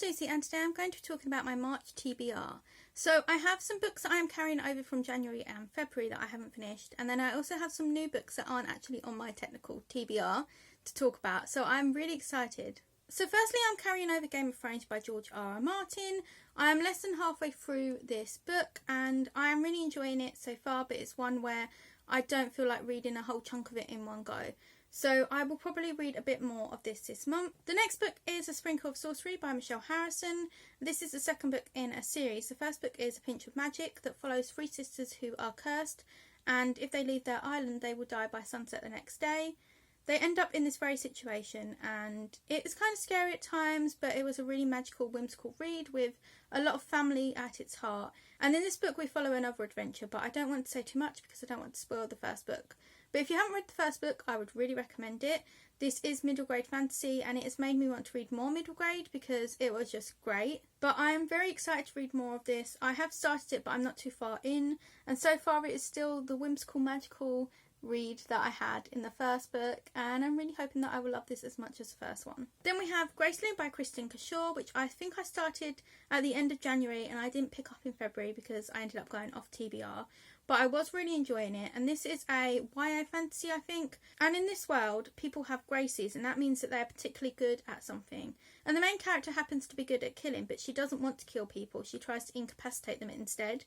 is Lucy and today I'm going to be talking about my March TBR. So I have some books that I am carrying over from January and February that I haven't finished, and then I also have some new books that aren't actually on my technical TBR to talk about, so I'm really excited. So firstly, I'm carrying over Game of Thrones by George R.R. Martin. I am less than halfway through this book and I am really enjoying it so far, but it's one where I don't feel like reading a whole chunk of it in one go. So I will probably read a bit more of this month. The next book is A Sprinkle of Sorcery by Michelle Harrison. This is the second book in a series. The first book is A Pinch of Magic that follows three sisters who are cursed, and if they leave their island they will die by sunset the next day. They end up in this very situation and it is kind of scary at times, but it was a really magical, whimsical read with a lot of family at its heart. And in this book we follow another adventure, but I don't want to say too much because I don't want to spoil the first book. But if you haven't read the first book, I would really recommend it. This is middle grade fantasy and it has made me want to read more middle grade because it was just great. But I am very excited to read more of this. I have started it but I'm not too far in, and so far it is still the whimsical, magical read that I had in the first book, and I'm really hoping that I will love this as much as the first one. Then we have Graceland by Kristen Cashore, which I think I started at the end of January and I didn't pick up in February because I ended up going off TBR. But I was really enjoying it, and this is a YA fantasy, I think. And in this world, people have graces, and that means that they're particularly good at something. And the main character happens to be good at killing, but she doesn't want to kill people. She tries to incapacitate them instead.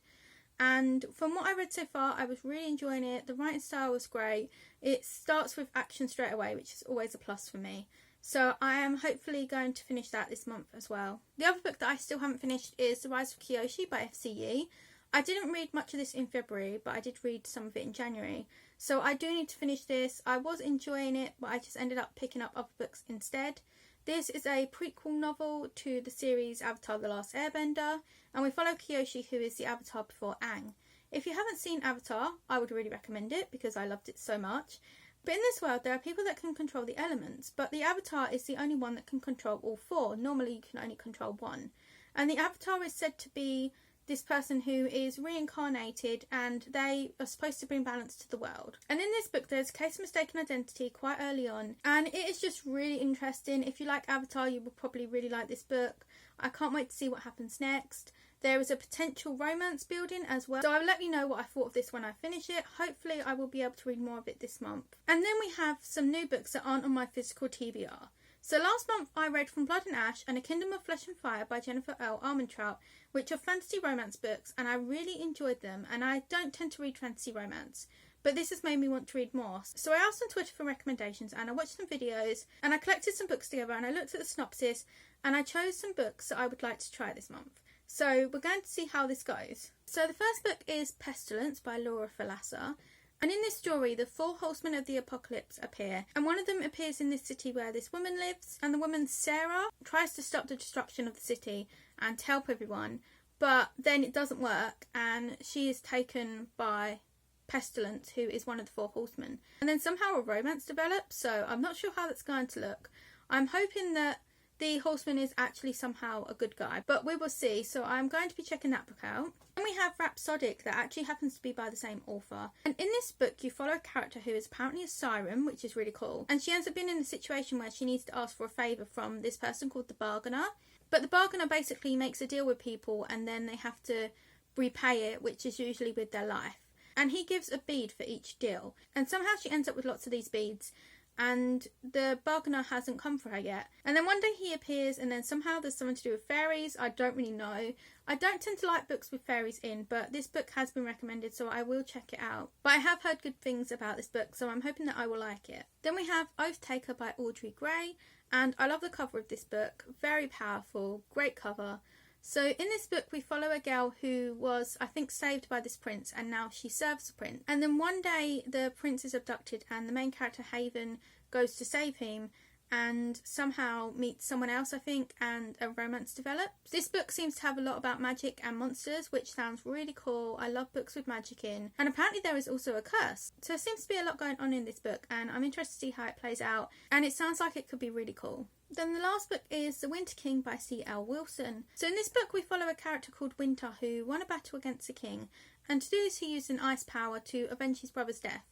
And from what I read so far, I was really enjoying it. The writing style was great. It starts with action straight away, which is always a plus for me. So I am hopefully going to finish that this month as well. The other book that I still haven't finished is The Rise of Kiyoshi by FCE. I didn't read much of this in February, but I did read some of it in January. So I do need to finish this. I was enjoying it, but I just ended up picking up other books instead. This is a prequel novel to the series Avatar: The Last Airbender, and we follow Kiyoshi, who is the Avatar before Aang. If you haven't seen Avatar, I would really recommend it because I loved it so much. But in this world, there are people that can control the elements, but the Avatar is the only one that can control all four. Normally you can only control one. And the Avatar is said to be this person who is reincarnated, and they are supposed to bring balance to the world. And in this book there's a case of mistaken identity quite early on, and it is just really interesting. If you like Avatar, you will probably really like this book. I can't wait to see what happens next. There is a potential romance building as well, so I'll let you know what I thought of this when I finish it. Hopefully I will be able to read more of it this month. And then we have some new books that aren't on my physical TBR. So last month I read From Blood and Ash and A Kingdom of Flesh and Fire by Jennifer L. Armentrout, which are fantasy romance books, and I really enjoyed them, and I don't tend to read fantasy romance, but this has made me want to read more. So I asked on Twitter for recommendations and I watched some videos and I collected some books together and I looked at the synopsis and I chose some books that I would like to try this month. So we're going to see how this goes. So the first book is Pestilence by Laura Falasa. And in this story, the four horsemen of the apocalypse appear, and one of them appears in this city where this woman lives, and the woman, Sarah, tries to stop the destruction of the city and to help everyone, but then it doesn't work, and she is taken by Pestilence, who is one of the four horsemen. And then somehow a romance develops, so I'm not sure how that's going to look. I'm hoping that the horseman is actually somehow a good guy, but we will see, so I'm going to be checking that book out. And we have Rapsodic, that actually happens to be by the same author. And in this book you follow a character who is apparently a siren, which is really cool. And she ends up being in a situation where she needs to ask for a favour from this person called the Bargainer. But the Bargainer basically makes a deal with people and then they have to repay it, which is usually with their life. And he gives a bead for each deal. And somehow she ends up with lots of these beads, and the Bargainer hasn't come for her yet. And then one day he appears, and then somehow there's something to do with fairies. I don't really know. I don't tend to like books with fairies in, but this book has been recommended, so I will check it out. But I have heard good things about this book, so I'm hoping that I will like it. Then we have Oath Taker by Audrey Gray, and I love the cover of this book. Very powerful, great cover. So in this book we follow a girl who was, I think, saved by this prince, and now she serves the prince. And then one day the prince is abducted and the main character Haven goes to save him and somehow meets someone else, I think, and a romance develops. This book seems to have a lot about magic and monsters, which sounds really cool. I love books with magic in. And apparently there is also a curse. So there seems to be a lot going on in this book, and I'm interested to see how it plays out. And it sounds like it could be really cool. Then the last book is The Winter King by C.L. Wilson. So in this book we follow a character called Winter who won a battle against the king, and to do this he used an ice power to avenge his brother's death.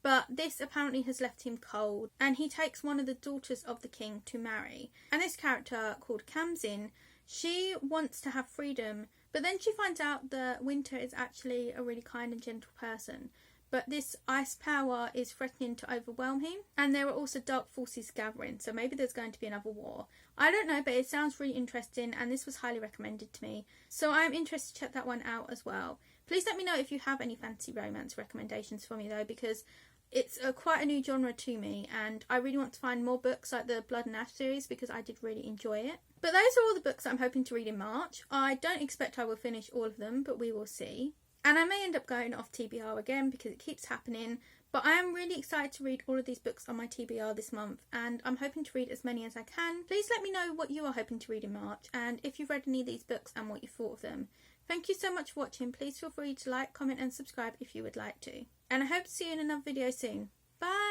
But this apparently has left him cold, and he takes one of the daughters of the king to marry. And this character, called Kamzin, She wants to have freedom, but then she finds out that Winter is actually a really kind and gentle person. But this ice power is threatening to overwhelm him, and there are also dark forces gathering, so maybe there's going to be another war. I don't know, but it sounds really interesting, and this was highly recommended to me, so I'm interested to check that one out as well. Please let me know if you have any fantasy romance recommendations for me though, because it's quite a new genre to me, and I really want to find more books like the Blood and Ash series because I did really enjoy it. But those are all the books that I'm hoping to read in March. I don't expect I will finish all of them, but we will see. And I may end up going off TBR again because it keeps happening. But I am really excited to read all of these books on my TBR this month, and I'm hoping to read as many as I can. Please let me know what you are hoping to read in March, and if you've read any of these books and what you thought of them. Thank you so much for watching. Please feel free to like, comment and subscribe if you would like to. And I hope to see you in another video soon. Bye!